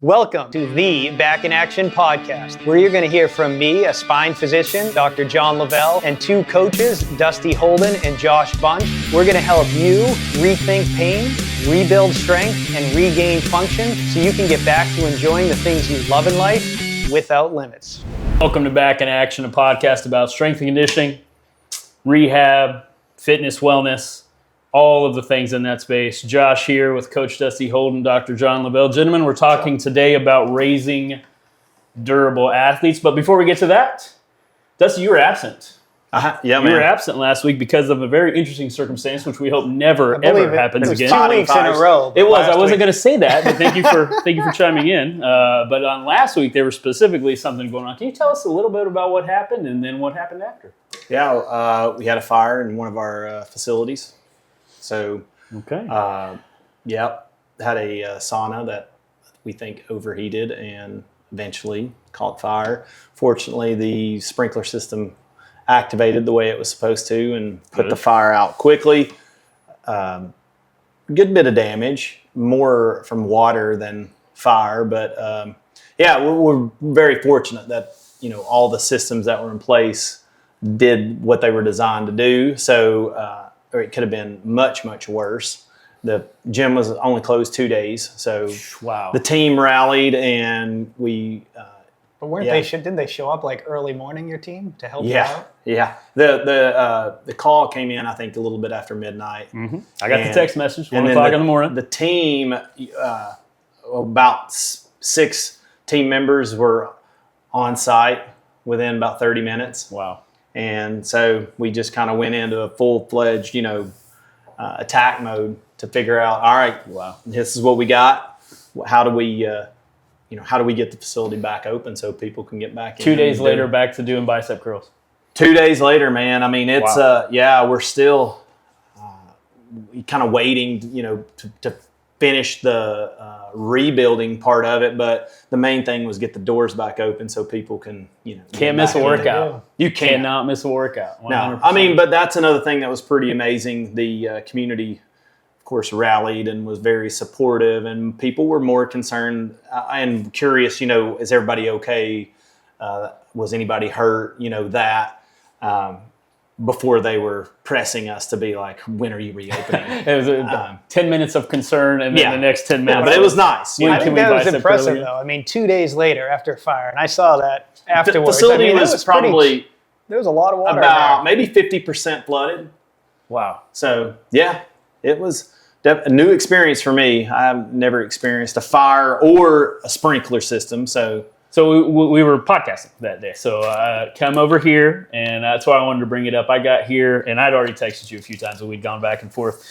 Welcome to the Back in Action podcast, where you're going to hear from me, a spine physician, Dr. John Lavelle, and two coaches, Dusty Holden and Josh Bunch. We're going to help you rethink pain, rebuild strength, and regain function so you can get back to enjoying the things you love in life without limits. Welcome to Back in Action, a podcast about strength and conditioning, rehab, fitness, wellness, all of the things in that space. Josh here with Coach Dusty Holden, Dr. John Lavelle. Gentlemen, we're talking today about raising durable athletes. But before we get to that, Dusty, you were absent. Yeah, you were absent last week because of a very interesting circumstance, which we hope never, ever happens again. 2 weeks in a row. It was. I wasn't going to say that, but thank you for chiming in. But on last week, there was specifically something going on. Can you tell us a little bit about what happened and then what happened after? Yeah, we had a fire in one of our facilities. So, okay. Had a sauna that we think overheated and eventually caught fire. Fortunately, the sprinkler system activated the way it was supposed to and put the fire out quickly. Good bit of damage, more from water than fire, but we're very fortunate that all the systems that were in place did what they were designed to do. So. Or it could have been much, much worse. The gym was only closed 2 days, so wow. The team rallied and we. But didn't they show up like early morning? Your team to help you out? Yeah. The call came in I think a little bit after midnight. Mm-hmm. I got the text message 1 o'clock in the morning. The team, about 6 team members were on site within about 30 minutes. Wow. And so we just kind of went into a full-fledged, attack mode to figure out, all right, this is what we got. How do we get the facility back open so people can get back in? 2 days later, back to doing bicep curls. 2 days later, man. I mean, it's, we're still kind of waiting, to finish the rebuilding part of it, but the main thing was get the doors back open so people can, can't miss a workout. You cannot miss a workout. 100%. No, I mean, but that's another thing that was pretty amazing. The community, of course, rallied and was very supportive, and people were more concerned and curious. Is everybody okay? Was anybody hurt? Before they were pressing us to be like, when are you reopening? It was 10 minutes of concern and then the next 10 minutes. Yeah, but it was nice. I think that was impressive, though. I mean, 2 days later after fire, and I saw that afterwards. The facility was probably... There was a lot of water about maybe 50% flooded. Wow. So, it was a new experience for me. I've never experienced a fire or a sprinkler system, So we were podcasting that day. So come over here, and that's why I wanted to bring it up. I got here, and I'd already texted you a few times, and we'd gone back and forth.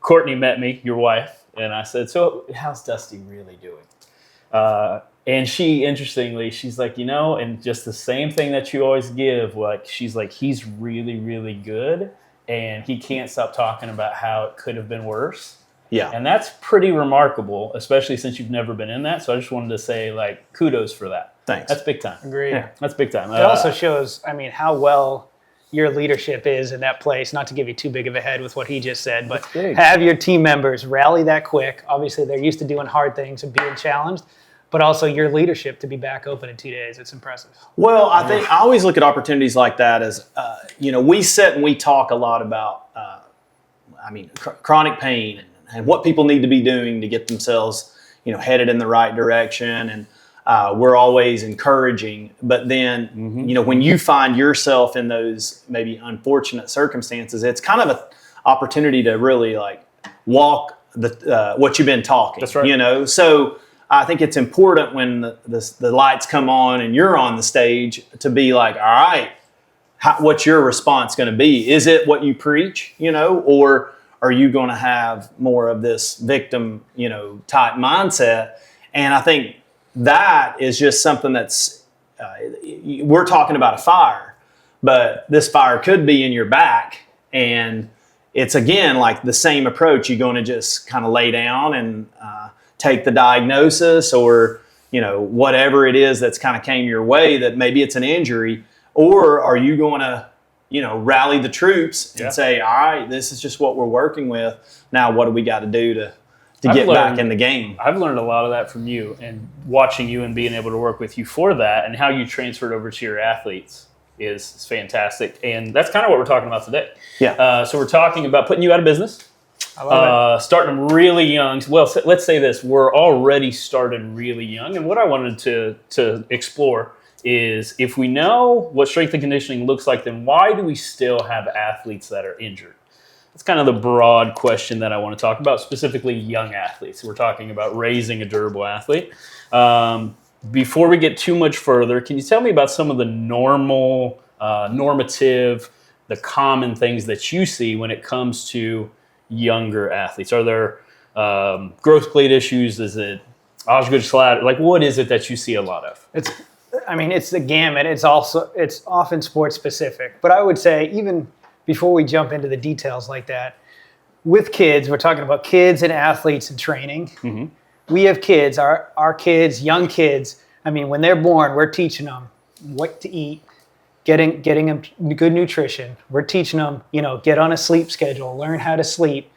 Courtney met me, your wife, and I said, so how's Dusty really doing? And she, interestingly, she's like, and just the same thing that you always give, like, she's like, he's really, really good, and he can't stop talking about how it could have been worse. Yeah. And that's pretty remarkable, especially since you've never been in that. So I just wanted to say, kudos for that. Thanks. That's big time. Agreed. Yeah, that's big time. It also shows, how well your leadership is in that place. Not to give you too big of a head with what he just said, but have your team members rally that quick. Obviously, they're used to doing hard things and being challenged, but also your leadership to be back open in 2 days. It's impressive. Well, I think I always look at opportunities like that as, we sit and we talk a lot about, chronic pain and what people need to be doing to get themselves, headed in the right direction. And we're always encouraging. But then, when you find yourself in those maybe unfortunate circumstances, it's kind of an opportunity to really walk what you've been talking. That's right. So I think it's important when the lights come on and you're on the stage to be like, all right, what's your response going to be? Is it what you preach, or are you going to have more of this victim, type mindset? And I think that is just something that's, we're talking about a fire, but this fire could be in your back. And it's, again, like the same approach. You're going to just kind of lay down and take the diagnosis or, whatever it is that's kind of came your way, that maybe it's an injury, or are you going to, rally the troops and say, all right, this is just what we're working with. Now, what do we got to do to to get back in the game. I've learned a lot of that from you and watching you and being able to work with you for that, and how you transferred over to your athletes is fantastic. And that's kind of what we're talking about today. Yeah. So we're talking about putting you out of business. I love it. Starting them really young. Well, let's say this: we're already started really young. And what I wanted to explore is, if we know what strength and conditioning looks like, then why do we still have athletes that are injured? That's kind of the broad question that I want to talk about, specifically young athletes. We're talking about raising a durable athlete. Before we get too much further, can you tell me about some of the normative, the common things that you see when it comes to younger athletes? Are there growth plate issues? Is it osgood schlatter? Like, what is it that you see a lot of? It's the gamut. It's often sports specific, but I would say, even before we jump into the details like that, with kids, we're talking about kids and athletes and training. Mm-hmm. We have kids, our kids, young kids. I mean, when they're born, we're teaching them what to eat, getting them good nutrition. We're teaching them, get on a sleep schedule, learn how to sleep.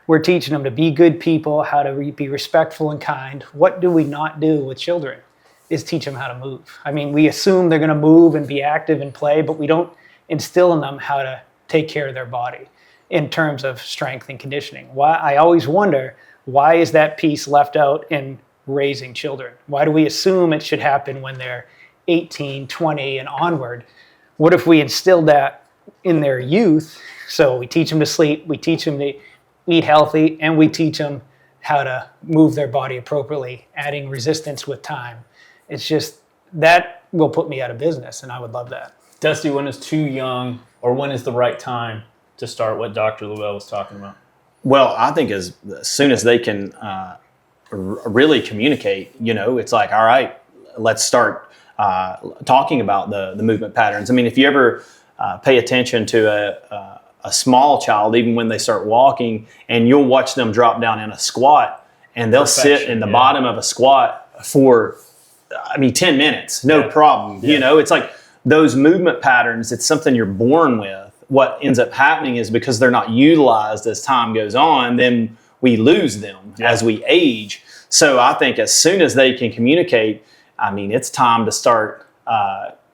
We're teaching them to be good people, how to be respectful and kind. What do we not do with children is teach them how to move. I mean, we assume they're going to move and be active and play, but we don't instill in them how to take care of their body in terms of strength and conditioning. Why I always wonder, why is that piece left out in raising children? Why do we assume it should happen when they're 18, 20 and onward? What if we instilled that in their youth? So we teach them to sleep, we teach them to eat healthy, and we teach them how to move their body appropriately, adding resistance with time. It's just, that will put me out of business, and I would love that. Dusty, when is too young, or when is the right time to start what Dr. Lavelle was talking about? Well, I think as soon as they can really communicate, it's like, all right, let's start talking about the movement patterns. I mean, if you ever pay attention to a small child, even when they start walking, and you'll watch them drop down in a squat, and they'll sit in the bottom of a squat for, 10 minutes, no problem. Yeah. It's like those movement patterns, it's something you're born with. What ends up happening is, because they're not utilized as time goes on, then we lose them as we age. So I think as soon as they can communicate, it's time to start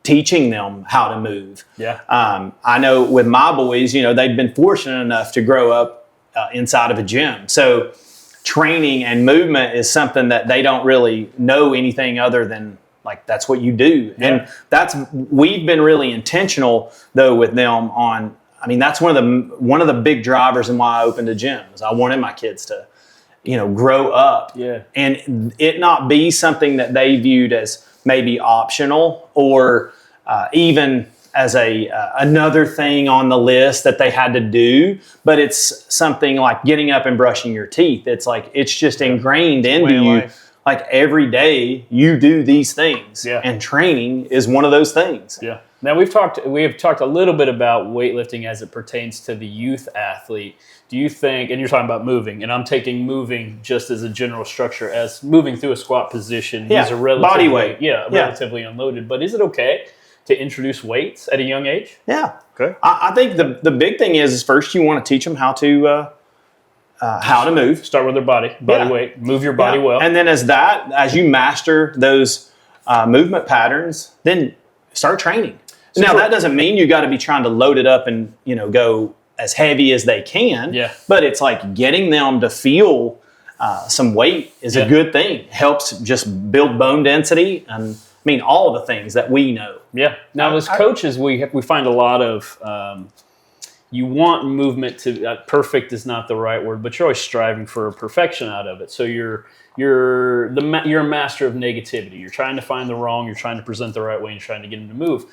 teaching them how to move. Yeah. I know with my boys, they've been fortunate enough to grow up inside of a gym. So training and movement is something that they don't really know anything other than, like, that's what you do. Yeah. And we've been really intentional though with them on, that's one of the big drivers in why I opened a gym, is I wanted my kids to, grow up and it not be something that they viewed as maybe optional or even as another thing on the list that they had to do, but it's something like getting up and brushing your teeth. It's like, it's just ingrained into you. Life. Like every day you do these things, and training is one of those things. Yeah. Now we have talked a little bit about weightlifting as it pertains to the youth athlete. Do you think, and you're talking about moving, and I'm taking moving just as a general structure, as moving through a squat position. Yeah. These are relatively, body weight. Relatively unloaded. But is it okay to introduce weights at a young age? Yeah. Okay. I think the big thing is first you want to teach them how to move. Start with their body weight, move your body well. And then as you master those movement patterns, then start training. Now, that doesn't mean you got to be trying to load it up and, go as heavy as they can. Yeah. But it's like getting them to feel some weight is a good thing. Helps just build bone density and, all the things that we know. Yeah. Now, as coaches, we find a lot of you want movement to perfect is not the right word, but you're always striving for perfection out of it. So you're a master of negativity. You're trying to find the wrong. You're trying to present the right way. And you're trying to get them to move.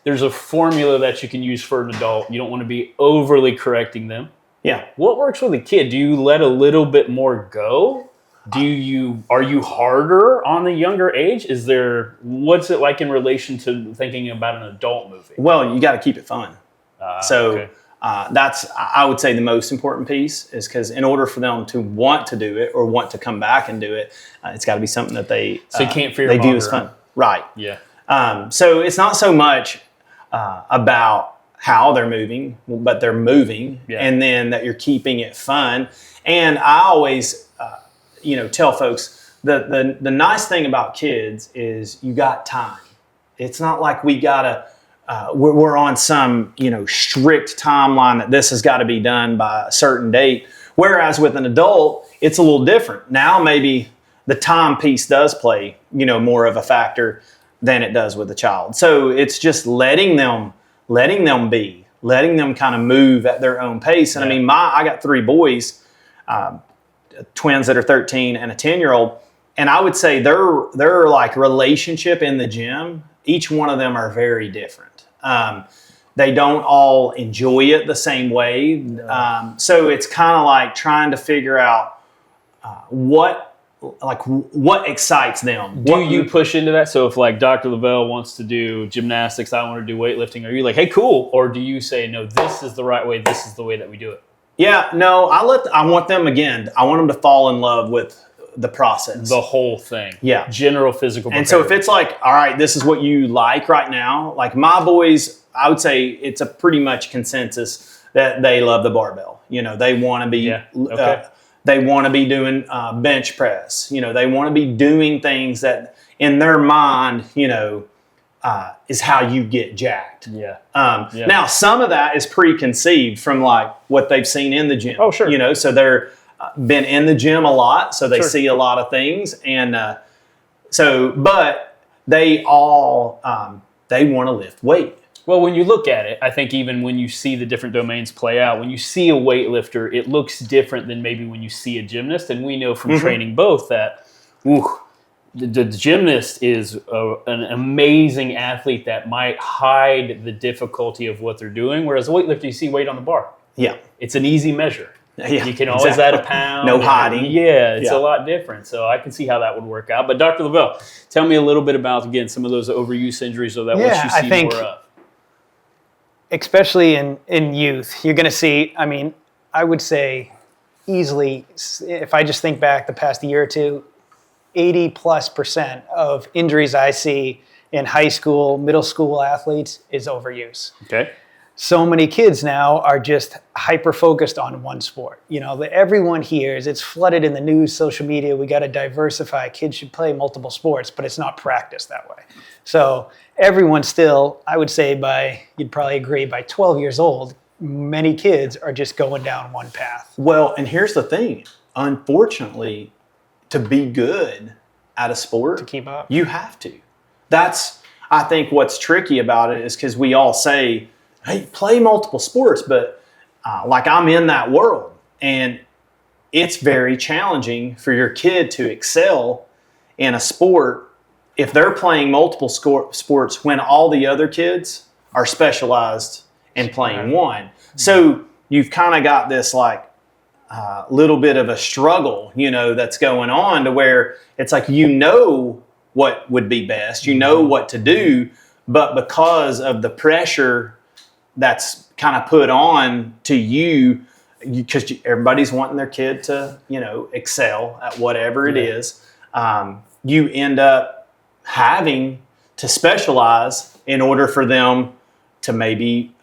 There's a formula that you can use for an adult. You don't want to be overly correcting them. Yeah. What works with a kid? Do you let a little bit more go? Are you harder on the younger age? What's it like in relation to thinking about an adult movie? Well, you got to keep it fun. Okay. That's, I would say, the most important piece, is because in order for them to want to do it or want to come back and do it, it's got to be something that they you can't fear they do as fun. Right. Yeah. So it's not so much about how they're moving, but they're moving, and then that you're keeping it fun. And I always tell folks the nice thing about kids is you got time. It's not like we gotta we're on some strict timeline that this has got to be done by a certain date. Whereas with an adult, it's a little different. Now maybe the time piece does play more of a factor than it does with a child. So it's just letting them be, letting them kind of move at their own pace. And I mean, I got 3 boys, twins that are 13 and a 10-year-old. And I would say their like relationship in the gym, each one of them are very different. They don't all enjoy it the same way. So it's kind of like trying to figure out what excites them. Do you push into that? So if like Dr. Lavelle wants to do gymnastics, I want to do weightlifting, are you like, hey, cool? Or do you say, no, this is the right way, this is the way that we do it? Yeah, no, I want them to fall in love with the process. The whole thing. Yeah. General physical And so if it's like, all right, this is what you like right now, like my boys, I would say it's a pretty much consensus that they love the barbell. They want to be they want to be doing bench press. They want to be doing things that in their mind, is how you get jacked. Yeah. Now, some of that is preconceived from like what they've seen in the gym. Oh, sure. So they're been in the gym a lot, so they see a lot of things. And but they all, they want to lift weight. Well, when you look at it, I think even when you see the different domains play out, when you see a weightlifter, it looks different than maybe when you see a gymnast. And we know from training both that the gymnast is an amazing athlete that might hide the difficulty of what they're doing, whereas a weightlifter, you see weight on the bar. Yeah. It's an easy measure. Yeah, you can always add a pound. No hiding. Yeah, it's a lot different. So I can see how that would work out. But Dr. Lavelle, tell me a little bit about, again, some of those overuse injuries or that what you see more of. Especially in youth, you're going to see, I would say easily, if I just think back the past year or two, 80+% of injuries I see in high school, middle school athletes is overuse. Okay. So many kids now are just hyper-focused on one sport. Everyone hears, it's flooded in the news, social media, we got to diversify. Kids should play multiple sports, but it's not practiced that way. So everyone still, I would say you'd probably agree, by 12 years old, many kids are just going down one path. Well, and here's the thing. Unfortunately, to be good at a sport, to keep up, you have to. That's, I think, what's tricky about it is because we all say, hey, play multiple sports, but like I'm in that world. And it's very challenging for your kid to excel in a sport if they're playing multiple sports when all the other kids are specialized in playing one. So you've kind of got this like little bit of a struggle, that's going on to where it's like, what would be best, what to do, but because of the pressure that's kind of put on to you, because everybody's wanting their kid to, excel at whatever it is, you end up having to specialize in order for them to maybe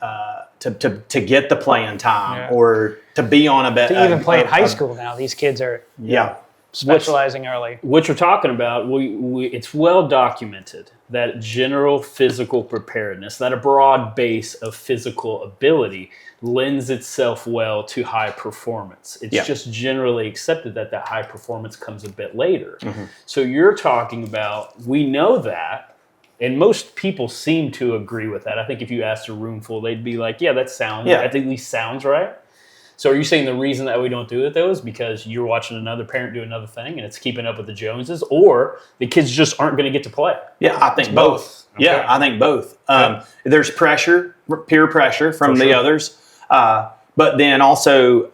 to get the playing time or to be on a better. To even play in high school now, these kids are specializing early. What you're talking about, it's well documented that general physical preparedness, that a broad base of physical ability lends itself well to high performance. It's just generally accepted that high performance comes a bit later. So you're talking about, we know that, and most people seem to agree with that. I think if you asked a room full, they'd be like, that at least sounds right. So are you saying the reason that we don't do it, though, is because you're watching another parent do another thing and it's keeping up with the Joneses, or the kids just aren't going to get to play? Yeah, I think both. Okay. Yeah, I think both. There's pressure, peer pressure from the others. But then also,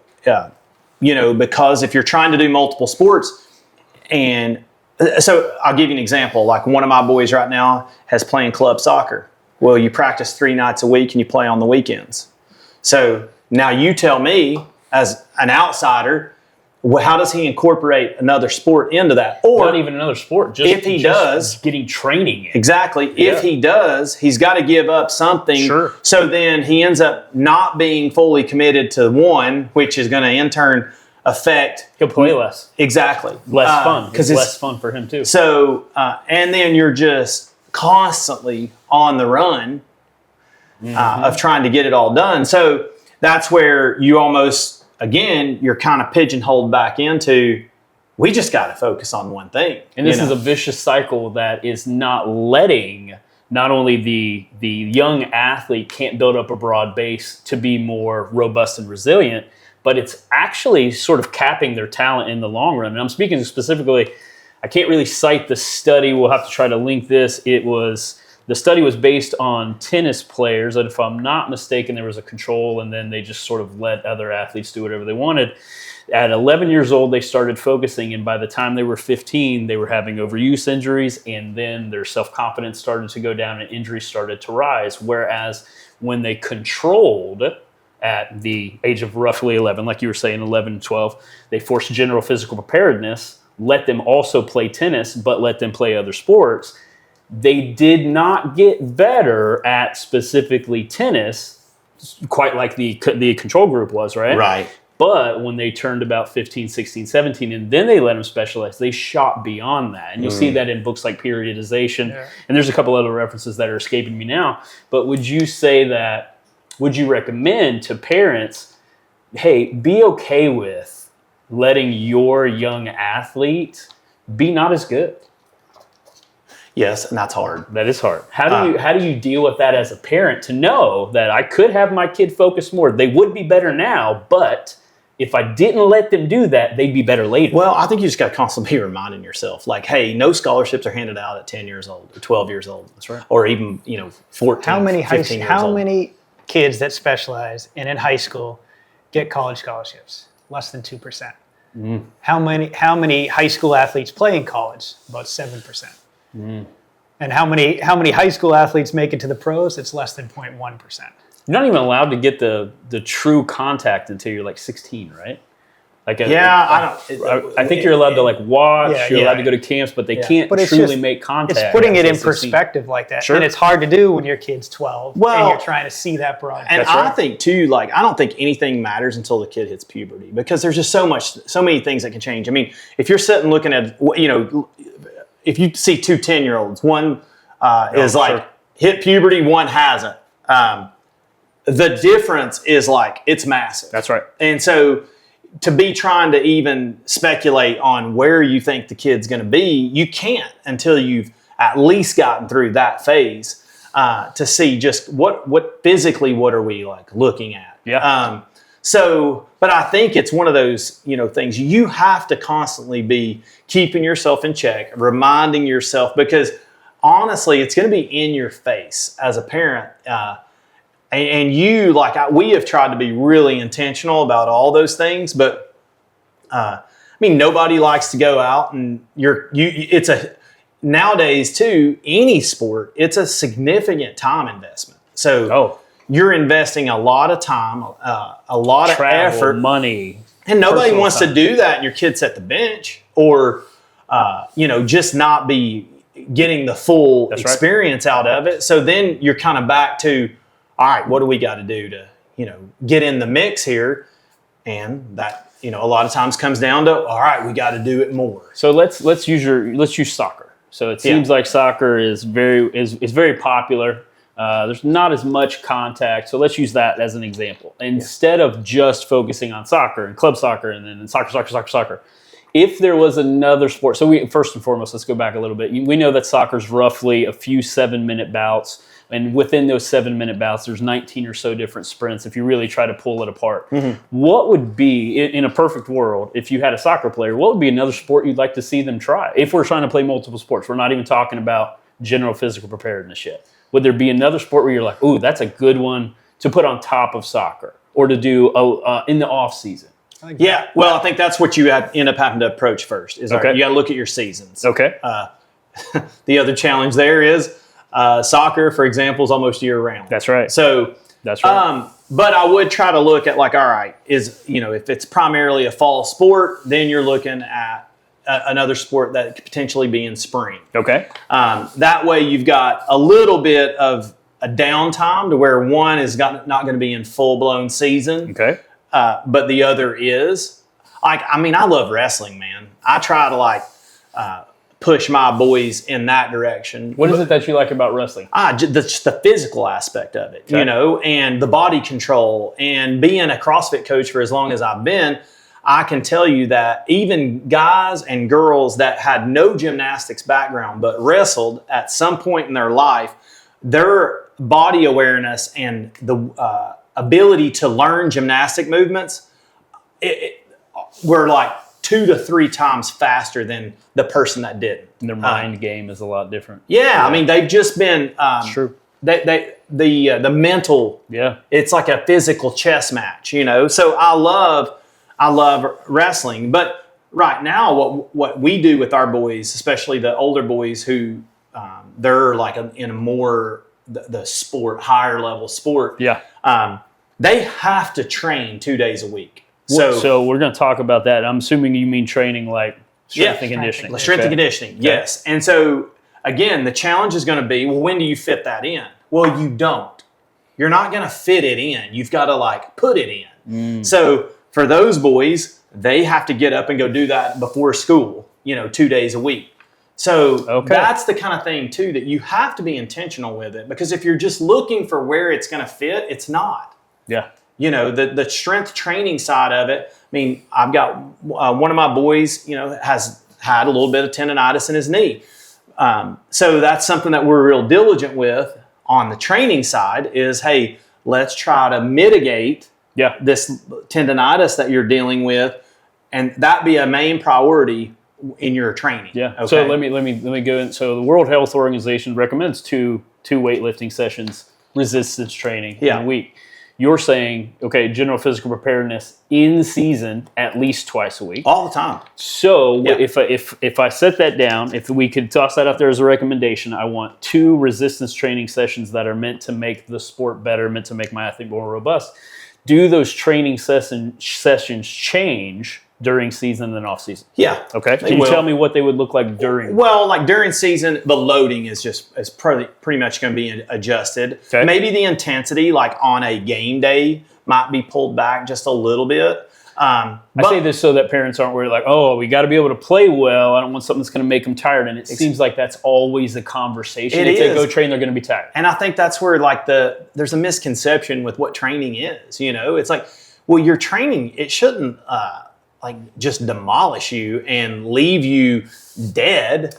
because if you're trying to do multiple sports, and so I'll give you an example. Like one of my boys right now has playing club soccer. Well, you practice 3 nights a week and you play on the weekends. So now you tell me, as an outsider, how does he incorporate another sport into that? Or not even another sport, just if he does, getting training in. Exactly. If he does, he's got to give up something. Sure. So then he ends up not being fully committed to one, which is going to in turn affect. He'll play less. Exactly. Less fun. Because it's less fun for him too. So, and then you're just constantly on the run of trying to get it all done. So that's where you almost, again, you're kind of pigeonholed back into, we just got to focus on one thing. And this is a vicious cycle that is not letting not only the young athlete can't build up a broad base to be more robust and resilient, but it's actually sort of capping their talent in the long run. And I'm speaking specifically, I can't really cite the study. We'll have to try to link this. The study was based on tennis players, and if I'm not mistaken, there was a control, and then they just sort of let other athletes do whatever they wanted. At 11 years old, they started focusing, and by the time they were 15, they were having overuse injuries, and then their self-confidence started to go down and injuries started to rise. Whereas when they controlled at the age of roughly 11, like you were saying, 11 and 12, they forced general physical preparedness, let them also play tennis, but let them play other sports. They did not get better at specifically tennis, quite like the control group was, right? Right. But when they turned about 15, 16, 17, and then they let them specialize, they shot beyond that. And you'll see that in books like Periodization. Yeah. And there's a couple other references that are escaping me now. But would you recommend to parents, hey, be okay with letting your young athlete be not as good? Yes, and that's hard. That is hard. How do you deal with that as a parent to know that I could have my kid focus more? They would be better now, but if I didn't let them do that, they'd be better later. Well, I think you just got to constantly be reminding yourself, like, hey, no scholarships are handed out at 10 years old or 12 years old. That's right. Or even, 14, how many 15 years How old. many kids that specialize and in high school get college scholarships? Less than 2%. Mm. How many high school athletes play in college? About 7%. Mm. And how many high school athletes make it to the pros? It's less than 0.1%. You're not even allowed to get the true contact until you're like 16, right? I think you're allowed to like watch. Yeah, you're allowed to go to camps, but they can't truly make contact. It's putting it in perspective like that, and it's hard to do when your kid's 12 and you're trying to see that broad. And I think too, like, I don't think anything matters until the kid hits puberty, because there's just so many things that can change. I mean, if you're sitting looking at, if you see two 10-year-olds, one is hit puberty, one hasn't. The difference is like, it's massive. That's right. And so to be trying to even speculate on where you think the kid's going to be, you can't until you've at least gotten through that phase to see just what are we like looking at. Yeah. But I think it's one of those, things you have to constantly be keeping yourself in check, reminding yourself, because honestly, it's going to be in your face as a parent. And you, we have tried to be really intentional about all those things, but nobody likes to go out and nowadays too, any sport, it's a significant time investment. So you're investing a lot of time, a lot of effort, money, and nobody wants to do that. And your kid's at the bench, or just not be getting the full experience out of it. So then you're kind of back to, all right, what do we got to do to, get in the mix here? And that, a lot of times comes down to, all right, we got to do it more. So let's use soccer. So it seems like soccer is very popular. There's not as much contact. So let's use that as an example. Instead of just focusing on soccer and club soccer and then soccer, if there was another sport, so first and foremost, let's go back a little bit. We know that soccer's roughly a few 7-minute bouts. And within those 7-minute bouts, there's 19 or so different sprints if you really try to pull it apart. Mm-hmm. What would be, in a perfect world, if you had a soccer player, what would be another sport you'd like to see them try? If we're trying to play multiple sports, we're not even talking about general physical preparedness yet. Would there be another sport where you're like, ooh, that's a good one to put on top of soccer or to do in the off season? Yeah, well, I think that's what you end up having to approach first. You got to look at your seasons. Okay. The other challenge there is soccer, for example, is almost year round. That's right. So that's right. But I would try to look at all right, if it's primarily a fall sport, then you're looking at another sport that could potentially be in spring. Okay. That way you've got a little bit of a downtime to where one is not going to be in full blown season. Okay. But the other is. I love wrestling, man. I try to push my boys in that direction. What is it that you like about wrestling? Just the physical aspect of it, Okay. and the body control. And being a CrossFit coach for as long as I've been, I can tell you that even guys and girls that had no gymnastics background but wrestled at some point in their life, their body awareness and the ability to learn gymnastic movements were like 2 to 3 times faster than the person that didn't. Their mind game is a lot different. Yeah, I mean, they've just been True. The mental. Yeah. It's like a physical chess match, So I love wrestling, but right now, what we do with our boys, especially the older boys who they're like in a more the sport, higher level sport. Yeah. They have to train 2 days a week. So we're going to talk about that. I'm assuming you mean training like strength and conditioning. Strength and conditioning, yes. And so, again, the challenge is going to be, well, when do you fit that in? Well, you don't. You're not going to fit it in. You've got to, put it in. So, for those boys, they have to get up and go do that before school, 2 days a week. So, that's the kind of thing, too, that you have to be intentional with it. Because if you're just looking for where it's going to fit, it's not. Yeah. The strength training side of it. I mean, I've got one of my boys, has had a little bit of tendonitis in his knee. So that's something that we're real diligent with on the training side is, hey, let's try to mitigate this tendonitis that you're dealing with, and that be a main priority in your training. Yeah. Okay? So let me go in. So the World Health Organization recommends two weightlifting sessions, resistance training in a week. You're saying, okay, general physical preparedness in season at least twice a week. All the time. So if I set that down, if we could toss that out there as a recommendation, I want 2 resistance training sessions that are meant to make the sport better, meant to make my athlete more robust. Do those training sessions change during season and off season? Yeah. Okay. Can you tell me what they would look like during? Well, during season, the loading is pretty much going to be adjusted. Okay. Maybe the intensity, on a game day, might be pulled back just a little bit. I say this so that parents aren't worried, we got to be able to play well. I don't want something that's going to make them tired. And it seems like that's always the conversation. If they go train, they're going to be tired. And I think that's where there's a misconception with what training is. It's your training, it shouldn't just demolish you and leave you dead.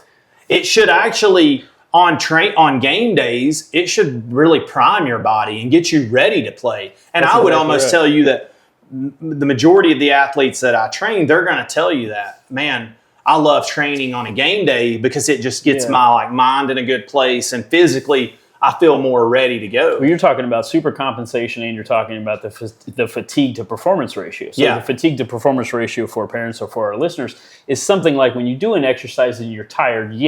It should actually on game days, it should really prime your body and get you ready to play. And I would almost tell you that the majority of the athletes that I train, they're going to tell you that, man, I love training on a game day because it just gets my mind in a good place, and physically I feel more ready to go. Well, you're talking about super compensation, and you're talking about the fatigue to performance ratio. So the fatigue to performance ratio for parents or for our listeners is something like when you do an exercise and you're tired,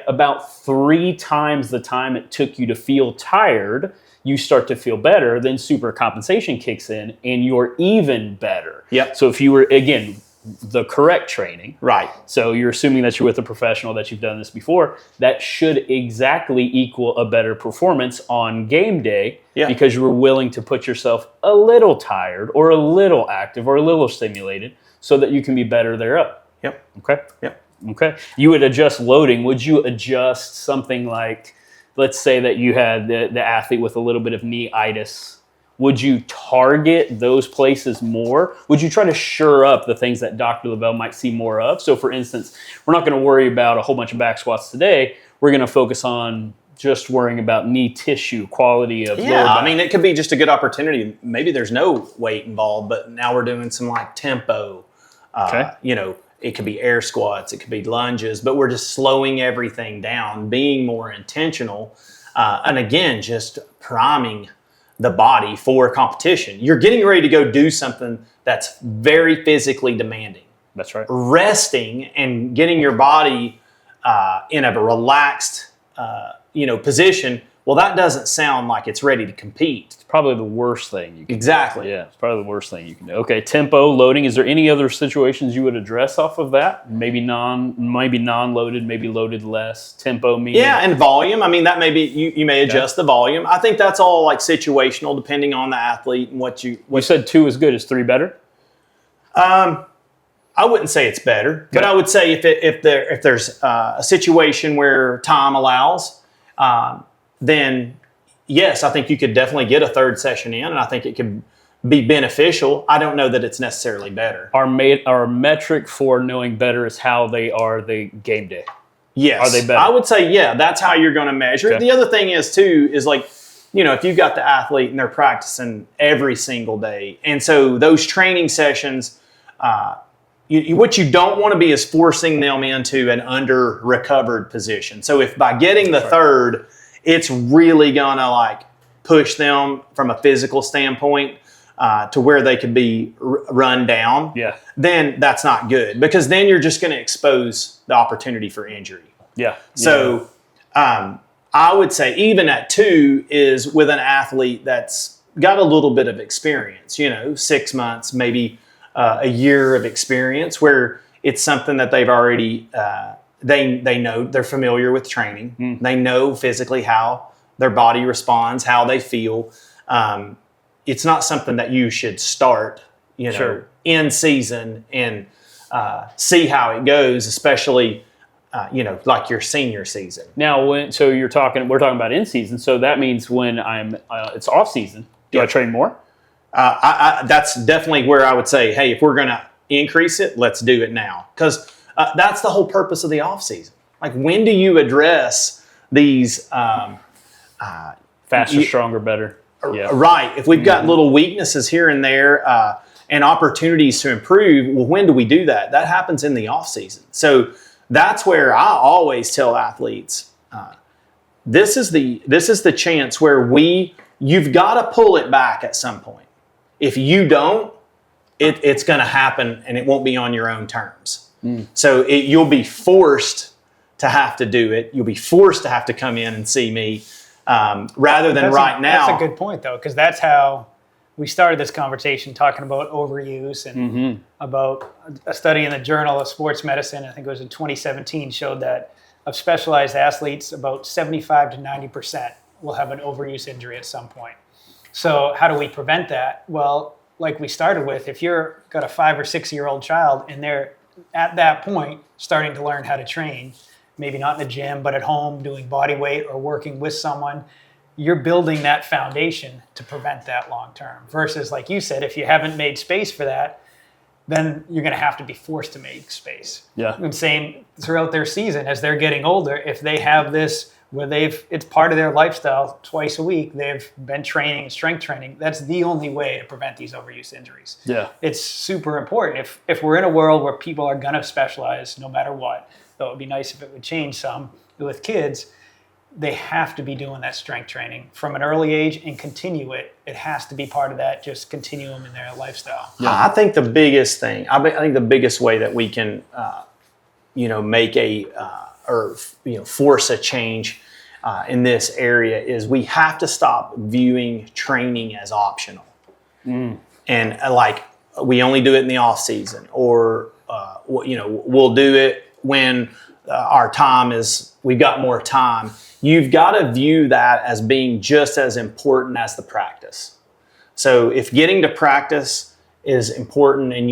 about 3 times the time it took you to feel tired, you start to feel better, then super compensation kicks in and you're even better. Yep. So if you were, again, the correct training. Right. So you're assuming that you're with a professional, that you've done this before. That should exactly equal a better performance on game day because you were willing to put yourself a little tired or a little active or a little stimulated so that you can be better thereof. Yep. Okay? Yep. Okay. You would adjust loading. Would you adjust something like, let's say that you had the athlete with a little bit of knee-itis. Would you target those places more? Would you try to shore up the things that Dr. Lavelle might see more of? So, for instance, we're not going to worry about a whole bunch of back squats today. We're going to focus on just worrying about knee tissue, quality of lower back. I mean, it could be just a good opportunity. Maybe there's no weight involved, but now we're doing some tempo. It could be air squats, it could be lunges, but we're just slowing everything down, being more intentional, and again, just priming the body for competition. You're getting ready to go do something that's very physically demanding. That's right. Resting and getting your body in a relaxed, position. Well, that doesn't sound like it's ready to compete. It's probably the worst thing you can Exactly. do. Yeah, it's probably the worst thing you can do. Okay, tempo, loading. Is there any other situations you would address off of that? Maybe non-loaded, maybe loaded less. Tempo meaning? Yeah, and volume. I mean, that may be, you may adjust the volume. I think that's all situational depending on the athlete and what you said 2 is good. Is 3 better? I wouldn't say it's better, but I would say if there's a situation where time allows, then yes, I think you could definitely get a third session in, and I think it could be beneficial. I don't know that it's necessarily better. Our metric for knowing better is how they are the game day. Yes. Are they better? I would say, yeah, that's how you're going to measure it. Okay. The other thing is, too, is like, if you've got the athlete and they're practicing every single day, and so those training sessions, what you don't want to be is forcing them into an under-recovered position. So if by getting the third, it's really going to like push them from a physical standpoint to where they could be run down, then that's not good, because then you're just going to expose the opportunity for injury. Yeah. So I would say even at 2 is with an athlete that's got a little bit of experience, 6 months, maybe a year of experience, where it's something that they've already, they know, they're familiar with training. They know physically how their body responds, how they feel. It's not something that you should start, in season and see how it goes, especially, like your senior season. Now, we're talking about in season. So that means when it's off season, do I train more? That's definitely where I would say, hey, if we're going to increase it, let's do it now. Because that's the whole purpose of the off season. Like, when do you address these faster, stronger, better? Yeah. Right. If we've got little weaknesses here and there and opportunities to improve, well, when do we do that? That happens in the off season. So that's where I always tell athletes, this is the chance where you've got to pull it back at some point. If you don't, it's going to happen, and it won't be on your own terms. So you'll be forced to have to do it. You'll be forced to have to come in and see me. Rather than now. That's a good point, though, because that's how we started this conversation, talking about overuse and about a study in the Journal of Sports Medicine, I think it was in 2017, showed that of specialized athletes, about 75 to 90% will have an overuse injury at some point. So how do we prevent that? Well, like we started with, if you've got a 5 or 6 year old child and they're at that point starting to learn how to train, maybe not in the gym, but at home doing body weight or working with someone, you're building that foundation to prevent that long term. Versus, like you said, if you haven't made space for that, then you're going to have to be forced to make space. Yeah. And same throughout their season as they're getting older. If they have this where it's part of their lifestyle twice a week, they've been training, strength training, that's the only way to prevent these overuse injuries. Yeah. It's super important. If we're in a world where people are going to specialize no matter what, though it would be nice if it would change some with kids, they have to be doing that strength training from an early age and continue it. It has to be part of that, just continuum in their lifestyle. Yeah. I think the biggest thing, I think the biggest way that we can, make force a change in this area is we have to stop viewing training as optional. And like, we only do it in the off season, or, we'll do it when we've got more time. You've got to view that as being just as important as the practice. So if getting to practice is important and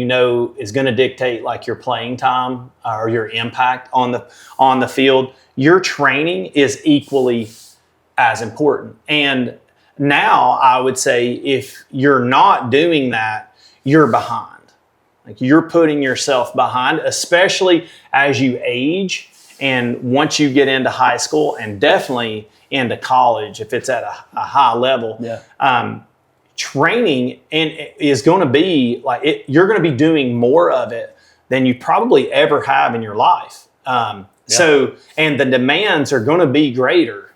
is going to dictate like your playing time or your impact on the field, your training is equally as important. And now I would say if you're not doing that, you're behind. Like, you're putting yourself behind, especially as you age. And once you get into high school and definitely into college, if it's at a high level, training is going to be like it. You're going to be doing more of it than you probably ever have in your life. So, and the demands are going to be greater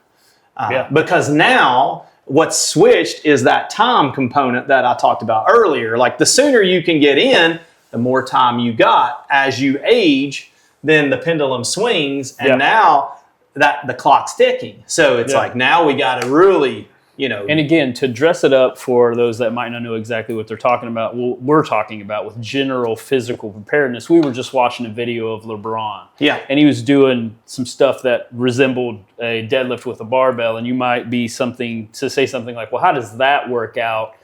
because now what's switched is that time component that I talked about earlier. Like, the sooner you can get in, the more time you got. As you age, then the pendulum swings, and now that the clock's ticking. So it's like, now we got to really, And again, to dress it up for those that might not know exactly what they're talking about, we're talking about with general physical preparedness. We were just watching a video of LeBron. Yeah. And he was doing some stuff that resembled a deadlift with a barbell, and you might be say something like, well, how does that work out?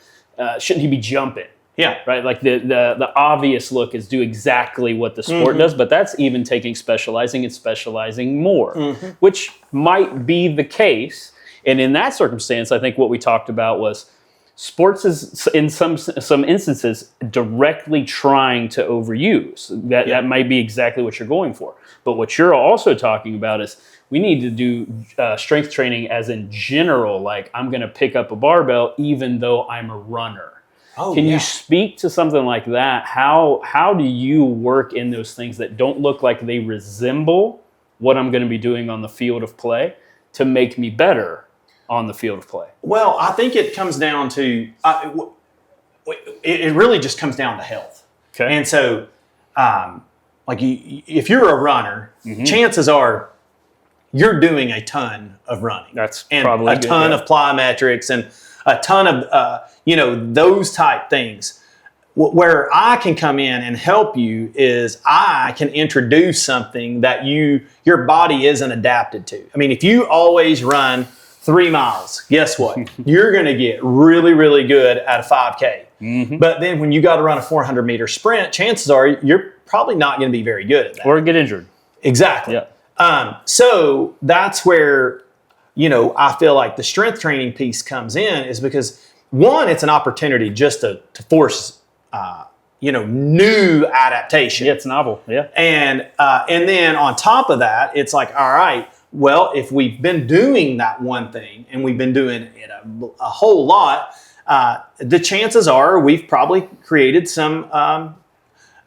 Shouldn't he be jumping? Yeah. Right? Like the obvious look is do exactly what the sport does, but that's even taking specializing and specializing more, which might be the case. And in that circumstance, I think what we talked about was sports is in some instances directly trying to overuse. That might be exactly what you're going for. But what you're also talking about is we need to do strength training as in general, like I'm going to pick up a barbell even though I'm a runner. Oh, Can you speak to something like that? How do you work in those things that don't look like they resemble what I'm going to be doing on the field of play to make me better on the field of play? Well, I think it comes down to it really just comes down to health. Okay. And so, if you're a runner, chances are you're doing a ton of running. That's and probably a ton of plyometrics and a ton of those type things. Where I can come in and help you is I can introduce something that your body isn't adapted to. I mean, if you always run 3 miles, guess what? You're going to get really, really good at a 5K. But then when you got to run a 400-meter sprint, chances are you're probably not going to be very good at that. Or get injured. Exactly. Yeah. So that's where, I feel like the strength training piece comes in is because, one, it's an opportunity just to force, new adaptation. Yeah, it's novel. Yeah. And then on top of that, it's like, all right, well, if we've been doing that one thing and we've been doing it a whole lot, the chances are we've probably created some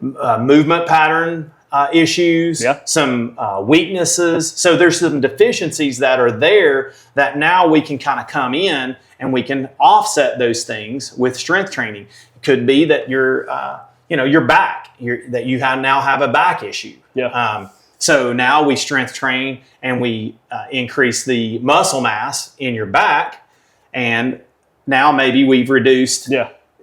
movement pattern issues, some weaknesses. So there's some deficiencies that are there that now we can kind of come in and we can offset those things with strength training. It could be that your back, that you now have a back issue. Yeah. So now we strength train and we increase the muscle mass in your back, and now maybe we've reduced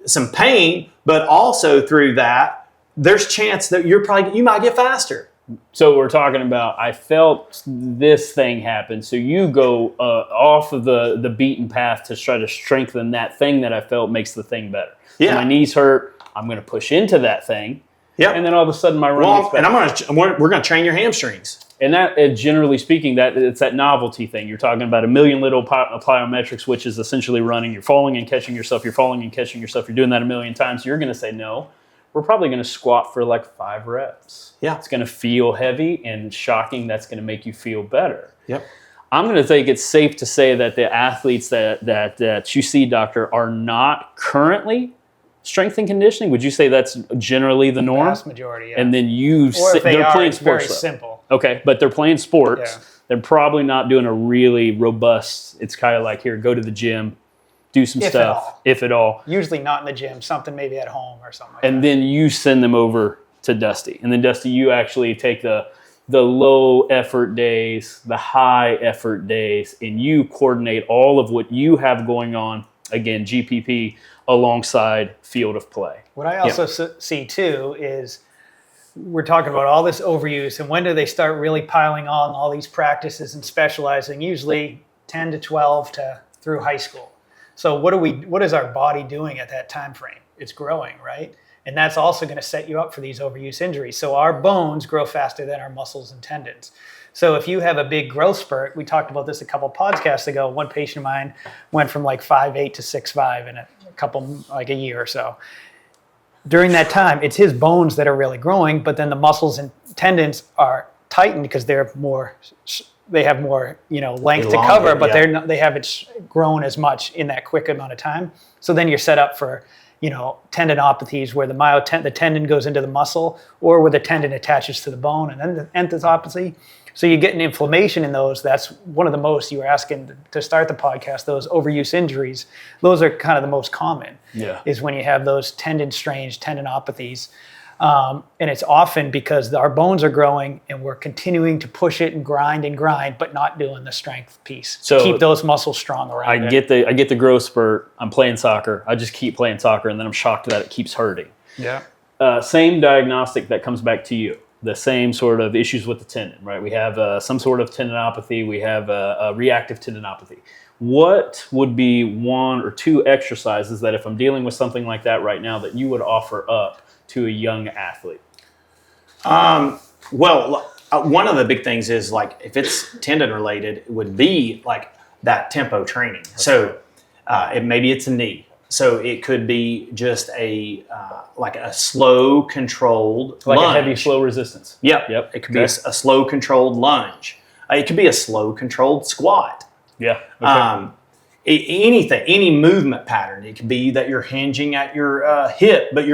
some pain, but also through that, there's chance that you might get faster. So we're talking about, I felt this thing happen. So you go off of the beaten path to try to strengthen that thing that I felt makes the thing better. Yeah. So my knees hurt. I'm going to push into that thing. Yeah. And then all of a sudden my run gets better. And we're going to train your hamstrings. And that, generally speaking, it's that novelty thing. You're talking about a million little plyometrics, which is essentially running. You're falling and catching yourself. You're falling and catching yourself. You're doing that a million times. You're going to say, no, we're probably going to squat for like 5 reps. Yeah. It's going to feel heavy and shocking. That's going to make you feel better. Yep. I'm going to think it's safe to say that the athletes that you see, doctor, are not currently strength and conditioning. Would you say that's generally the norm? Vast majority, yeah. And then or if they're playing sports. very Though. simple. Okay, but they're playing sports. Yeah. They're probably not doing a really robust. It's kind of like, here, go to the gym, do some If stuff, if at all. Usually not in the gym, something maybe at home or something like And that. then you send them over to Dusty. And then Dusty, you actually take the low effort days, the high effort days, and you coordinate all of what you have going on, again, GPP, alongside field of play. What I also see too is we're talking about all this overuse, and when do they start really piling on all these practices and specializing? Usually 10 to 12 through high school. So what is our body doing at that time frame? It's growing, right? And that's also going to set you up for these overuse injuries. So our bones grow faster than our muscles and tendons. So if you have a big growth spurt, we talked about this a couple podcasts ago. One patient of mine went from like 5'8" to 6'5" in a year or so. During that time, it's his bones that are really growing, but then the muscles and tendons are tightened because they have more length to cover, but they haven't grown as much in that quick amount of time. So then you're set up for tendinopathies where the tendon goes into the muscle, or where the tendon attaches to the bone, and then the enthesopathy. So you get an inflammation in those. That's one of the most, you were asking to start the podcast, those overuse injuries. Those are kind of the most common, is when you have those tendon strains, tendinopathies. And it's often because our bones are growing and we're continuing to push it and grind, but not doing the strength piece. So keep those muscles strong around I get the growth spurt. I'm playing soccer. I just keep playing soccer, and then I'm shocked that it keeps hurting. Yeah. Same diagnostic that comes back to you. the same sort of issues with the tendon, right? We have some sort of tendinopathy. We have a reactive tendinopathy. What would be 1 or 2 exercises that if I'm dealing with something like that right now that you would offer up to a young athlete? Well, one of the big things is like if it's tendon related, it would be like that tempo training. So maybe it's a knee. So it could be just like a slow controlled like lunge. a heavy slow resistance. Yep. It could be a slow controlled lunge. It could be a slow controlled squat. Yeah. Okay. Anything, any movement pattern. It could be that you're hinging at your hip, but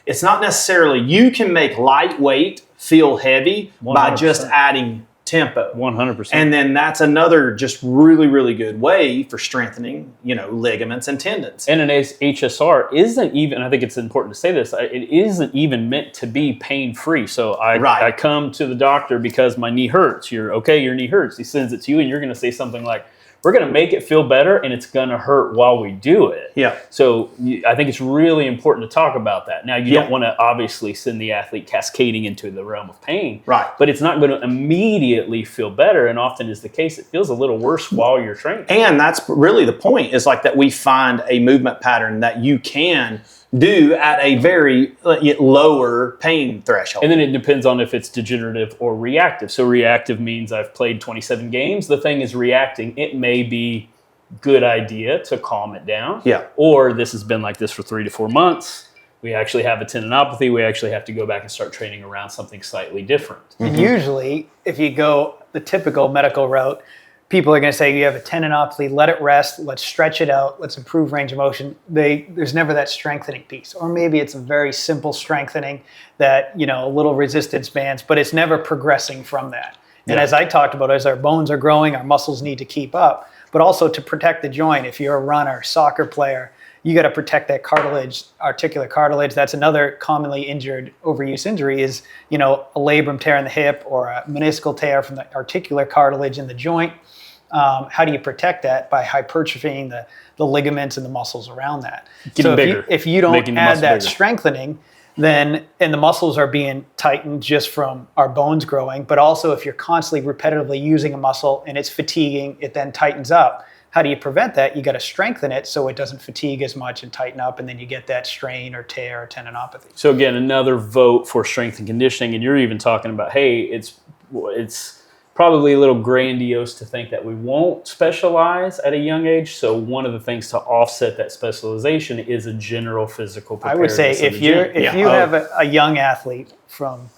it's not necessarily, you can make lightweight feel heavy 100%. By just adding tempo. 100%. And then that's another just really, really good way for strengthening, ligaments and tendons. And an HSR isn't even, I think it's important to say this, it isn't even meant to be pain-free. So I come to the doctor because my knee hurts. Your knee hurts. He sends it to you and you're going to say something like, we're going to make it feel better and it's going to hurt while we do it. Yeah. So I think it's really important to talk about that. Now, you don't want to obviously send the athlete cascading into the realm of pain. Right. But it's not going to immediately feel better. And often is the case, it feels a little worse while you're training. And that's really the point, is like that we find a movement pattern that you can do at a very lower pain threshold. And then it depends on if it's degenerative or reactive. So reactive means I've played 27 games. The thing is reacting. It may be good idea to calm it down. Yeah. Or this has been like this for 3 to 4 months. We actually have a tendinopathy. We actually have to go back and start training around something slightly different. Mm-hmm. And usually, if you go the typical medical route, people are going to say you have a tendinopathy, let it rest, let's stretch it out, let's improve range of motion. There's never that strengthening piece. Or maybe it's a very simple strengthening that, a little resistance bands, but it's never progressing from that. And as I talked about, as our bones are growing, our muscles need to keep up, but also to protect the joint. If you're a runner, soccer player, you got to protect that cartilage, articular cartilage. That's another commonly injured overuse injury is, a labrum tear in the hip or a meniscal tear from the articular cartilage in the joint. How do you protect that? By hypertrophying the ligaments and the muscles around that. Getting bigger. If you don't add that bigger. strengthening, and the muscles are being tightened just from our bones growing, but also if you're constantly repetitively using a muscle and it's fatiguing, it then tightens up. How do you prevent that? You got to strengthen it so it doesn't fatigue as much and tighten up, and then you get that strain or tear or tendinopathy. So again, another vote for strength and conditioning, and you're even talking about, hey, it's probably a little grandiose to think that we won't specialize at a young age. So one of the things to offset that specialization is a general physical preparedness. I would say if you have a young athlete from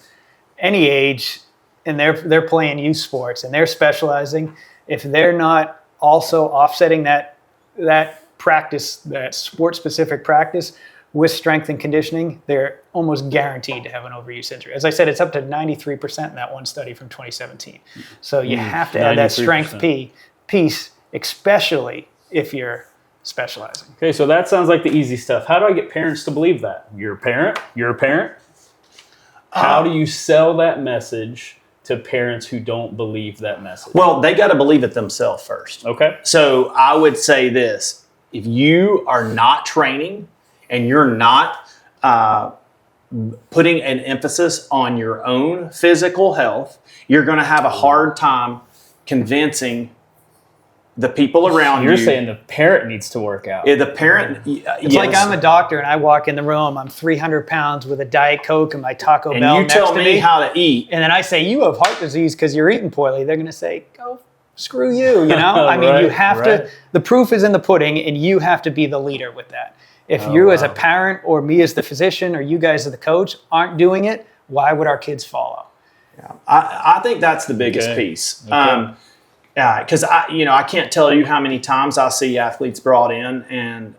any age and they're playing youth sports and they're specializing, if they're not also offsetting that practice, that sport-specific practice with strength and conditioning, they're almost guaranteed to have an overuse injury. As I said, it's up to 93% in that one study from 2017. So you have to add that strength piece, especially if you're specializing. Okay, so that sounds like the easy stuff. How do I get parents to believe that? You're a parent. How do you sell that message to parents who don't believe that message? Well, they got to believe it themselves first. Okay. So I would say this: if you are not training and you're not putting an emphasis on your own physical health, you're going to have a hard time convincing the people around you. You're saying the parent needs to work out. Yeah, the parent. It's like I'm a doctor and I walk in the room, I'm 300 pounds with a Diet Coke and my Taco Bell next to me. And you tell me how to eat. And then I say, you have heart disease because you're eating poorly. They're going to say, go screw you, I mean, you have to, the proof is in the pudding and you have to be the leader with that. If you as a parent or me as the physician or you guys as the coach aren't doing it, why would our kids follow? Yeah, I think that's the biggest piece. Okay. Because I can't tell you how many times I see athletes brought in and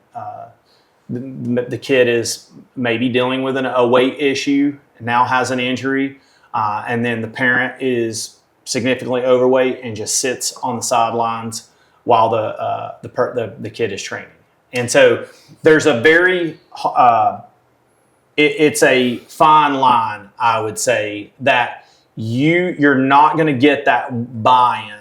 the kid is maybe dealing with a weight issue, now has an injury, and then the parent is significantly overweight and just sits on the sidelines while the kid is training. And so there's a very it's a fine line, I would say, that you're not going to get that buy-in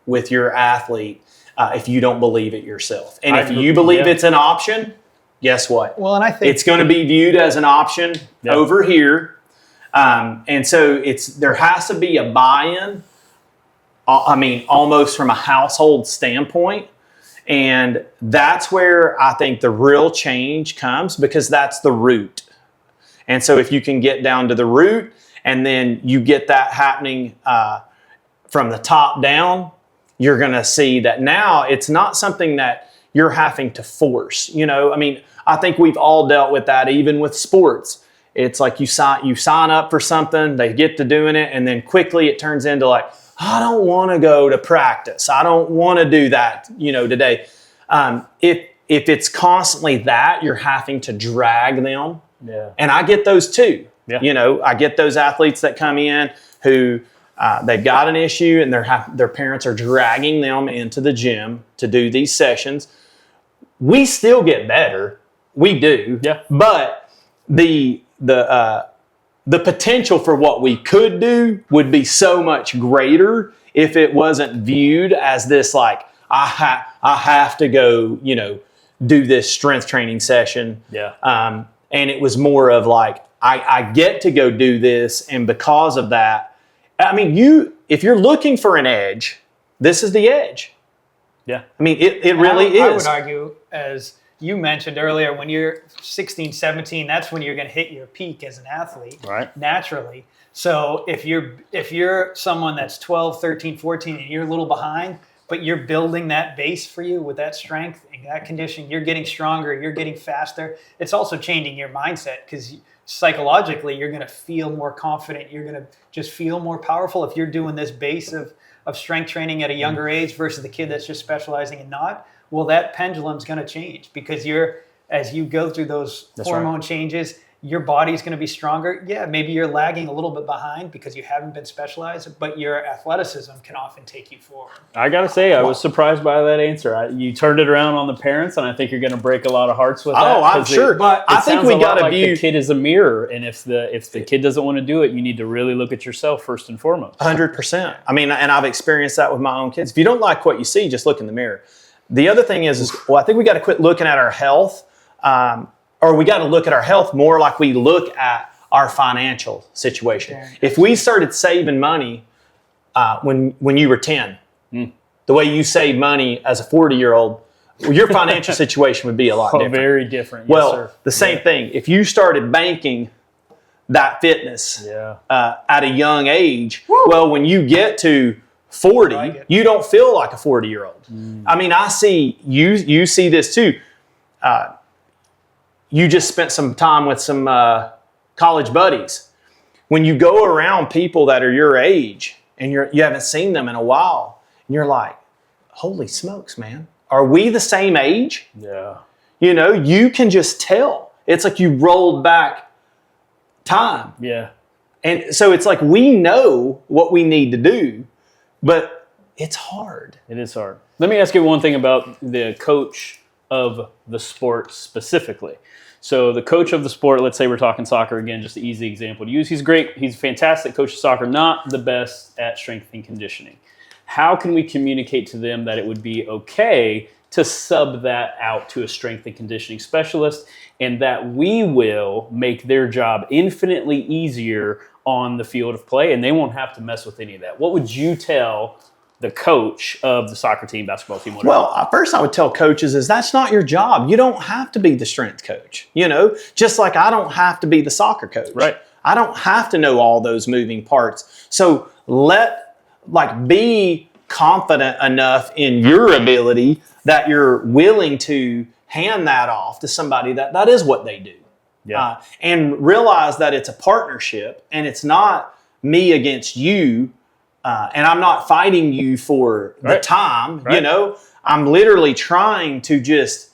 with your athlete if you don't believe it yourself. And if you believe it's an option, guess what? Well, and I think it's going to be viewed as an option over here. And so there has to be a buy-in, almost from a household standpoint. And that's where I think the real change comes, because that's the root. And so if you can get down to the root and then you get that happening from the top down, you're going to see that now it's not something that you're having to force. I think we've all dealt with that, even with sports. It's like you sign up for something, they get to doing it, and then quickly it turns into like, I don't want to go to practice. I don't want to do that, today. If it's constantly that, you're having to drag them. Yeah. And I get those too. Yeah. I get those athletes that come in who they've got an issue and their parents are dragging them into the gym to do these sessions. We still get better. We do. Yeah. But the potential for what we could do would be so much greater if it wasn't viewed as this, like, I have to go, do this strength training session. Yeah. And it was more of like, I get to go do this, and because of that, if you're looking for an edge, this is the edge. Yeah. It really is. I would argue, as you mentioned earlier, when you're 16, 17, that's when you're going to hit your peak as an athlete, right? Naturally. So if you're someone that's 12, 13, 14, and you're a little behind, but you're building that base for you with that strength and that condition, you're getting stronger, you're getting faster. It's also changing your mindset, because psychologically you're going to feel more confident. You're going to just feel more powerful if you're doing this base of strength training at a younger age versus the kid that's just specializing and not. Well, that pendulum's going to change, because as you go through those hormone changes, your body's going to be stronger. Yeah, maybe you're lagging a little bit behind because you haven't been specialized, but your athleticism can often take you forward. I got to say, I was surprised by that answer. You turned it around on the parents, and I think you're going to break a lot of hearts with that. Oh, I'm sure. But I think we got to view the kid as a mirror, and if the kid doesn't want to do it, you need to really look at yourself first and foremost. 100%. And I've experienced that with my own kids. If you don't like what you see, just look in the mirror. The other thing is I think we got to quit looking at our health, or we got to look at our health more like we look at our financial situation. Yeah. If we started saving money when you were 10, the way you save money as a 40-year-old, your financial situation would be a lot different. Very different. Well, yes, sir. The same thing. If you started banking that fitness at a young age, well, when you get to 40, you don't feel like a 40-year-old. I see you see this too. You just spent some time with some college buddies. When you go around people that are your age and you haven't seen them in a while, and you're like, holy smokes, man, are we the same age? Yeah. You can just tell. It's like you rolled back time. Yeah. And so it's like we know what we need to do, but it's hard. It is hard. Let me ask you one thing about the coach of the sport specifically. So the coach of the sport, let's say we're talking soccer again, just an easy example to use. He's great. He's a fantastic coach of soccer, not the best at strength and conditioning. How can we communicate to them that it would be okay to sub that out to a strength and conditioning specialist, and that we will make their job infinitely easier on the field of play, and they won't have to mess with any of that? What would you tell the coach of the soccer team, basketball team, whatever? Well, first I would tell coaches is that's not your job. You don't have to be the strength coach, just like I don't have to be the soccer coach. Right. I don't have to know all those moving parts. So be confident enough in your ability that you're willing to hand that off to somebody that is what they do. Yeah. And realize that it's a partnership and it's not me against you. And I'm not fighting you for the time, I'm literally trying to just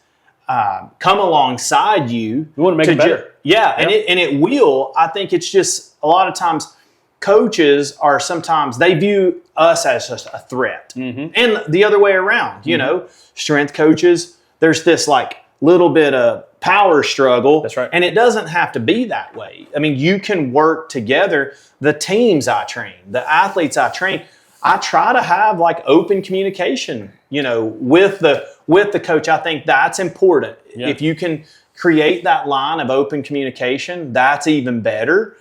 come alongside you. You want to make it better. And it will. I think it's just a lot of times coaches sometimes they view us as just a threat. Mm-hmm. And the other way around, strength coaches, there's this like little bit of power struggle. That's right. And it doesn't have to be that way. You can work together. The teams I train, the athletes I train, I try to have like open communication, with the coach. I think that's important. Yeah. If you can create that line of open communication, that's even better.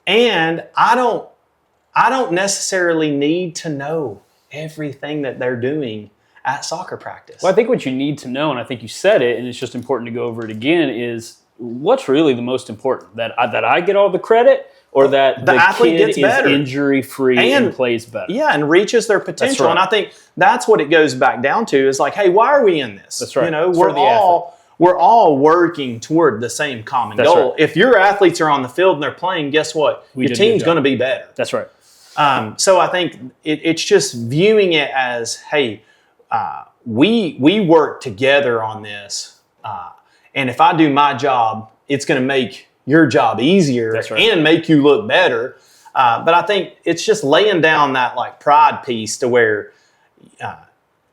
And I don't necessarily need to know everything that they're doing at soccer practice. Well, I think what you need to know, and I think you said it, and it's just important to go over it again, is what's really the most important? That I get all the credit, or that the athlete kid gets is better, injury-free and plays better? Yeah, and reaches their potential. Right. And I think that's what it goes back down to is like, hey, why are we in this? That's right. You know, For the we're all working toward the same common That's goal. right. If your athletes are on the field and they're playing, guess what? We Your did a good team's job. going to be better. That's right. So I think it's just viewing it as, hey, we work together on this, and if I do my job, it's going to make your job easier That's right. and make you look better. But I think it's just laying down that like pride piece to where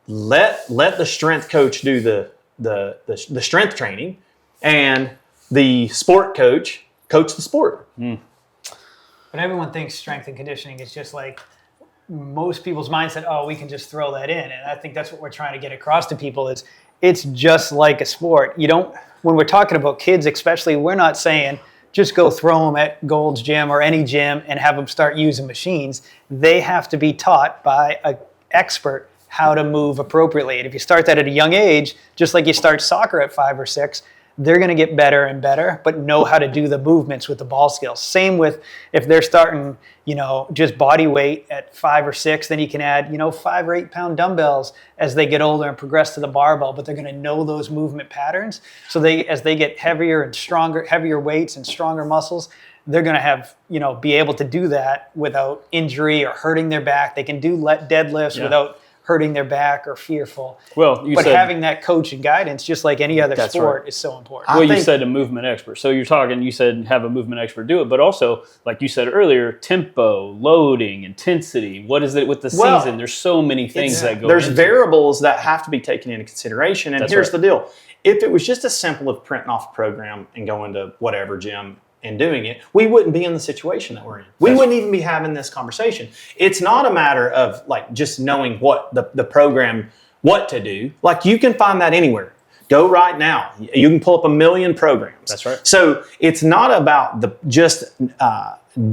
let the strength coach do the strength training, and the sport coach the sport. But everyone thinks strength and conditioning is just like most people's mindset, oh, we can just throw that in. And I think that's what we're trying to get across to people is it's just like a sport. You don't, when we're talking about kids especially, we're not saying just go throw them at Gold's Gym or any gym and have them start using machines. They have to be taught by an expert how to move appropriately. And if you start that at a young age, just like you start soccer at 5 or 6, they're going to get better and better, but know how to do the movements with the ball skills. Same with if they're starting, just body weight at 5 or 6, then you can add, 5 or 8 pound dumbbells as they get older and progress to the barbell, but they're going to know those movement patterns. So as they get heavier and stronger, heavier weights and stronger muscles, they're going to have, be able to do that without injury or hurting their back. They can do deadlifts without hurting their back or fearful. Well, but having that coach and guidance, just like any other sport, right. is so important. Well, you said a movement expert. So you said have a movement expert do it, but also, like you said earlier, tempo, loading, intensity. What is it with the season? There's so many things that go There's into variables that have to be taken into consideration. And here's right. the deal. If it was just as simple as printing off a program and going to whatever gym and doing it, we wouldn't be in the situation that we're in. We wouldn't even be having this conversation. It's not a matter of like just knowing what the program, what to do. Like you can find that anywhere. Go right now. You can pull up 1 million programs. That's right. So it's not about just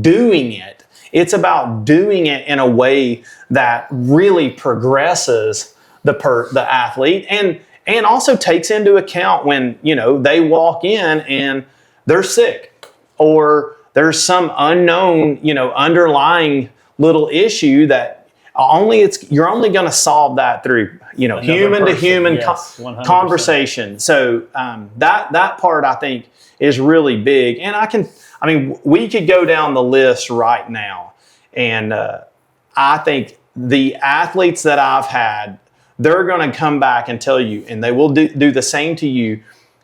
doing it. It's about doing it in a way that really progresses the athlete and also takes into account when, they walk in and they're sick, or there's some unknown, underlying little issue that you're only going to solve that through, human to human conversation. So that part I think is really big. And we could go down the list right now. And I think the athletes that I've had, they're going to come back and tell you, and they will do the same to you,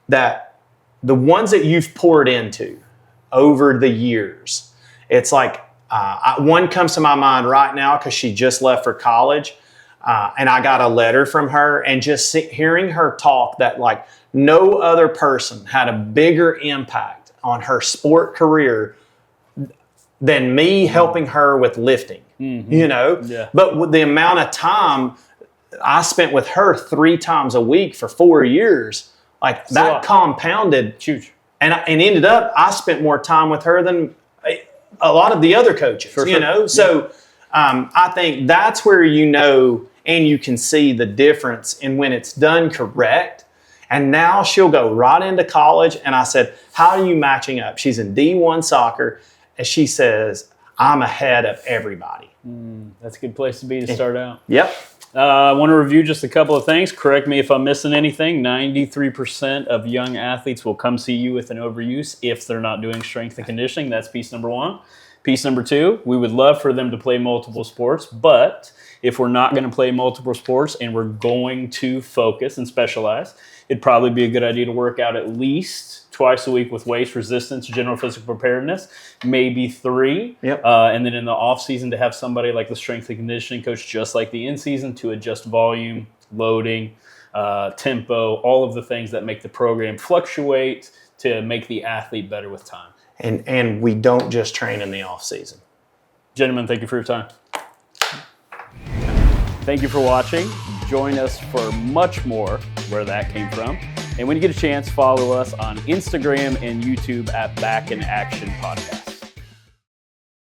that the ones that you've poured into over the years, it's like one comes to my mind right now because she just left for college, and I got a letter from her, and just hearing her talk that like no other person had a bigger impact on her sport career than me helping her with lifting, But with the amount of time I spent with her 3 times a week for 4 years, like that compounded. Huge. And ended up, I spent more time with her than a lot of the other coaches, So I think that's where and you can see the difference in when it's done correct. And now she'll go right into college. And I said, how are you matching up? She's in D1 soccer. And she says, I'm ahead of everybody. That's a good place to be to start out. Yep. I want to review just a couple of things. Correct me if I'm missing anything. 93% of young athletes will come see you with an overuse if they're not doing strength and conditioning. That's piece number 1. Piece number 2, we would love for them to play multiple sports, but if we're not going to play multiple sports and we're going to focus and specialize, it'd probably be a good idea to work out at least twice a week with weights, resistance, general physical preparedness, maybe 3. Yep. And then in the off season to have somebody like the strength and conditioning coach, just like the in season, to adjust volume, loading, tempo, all of the things that make the program fluctuate to make the athlete better with time. And we don't just train in the off season. Gentlemen, thank you for your time. Thank you for watching. Join us for much more where that came from. And when you get a chance, follow us on Instagram and YouTube at Back in Action Podcast.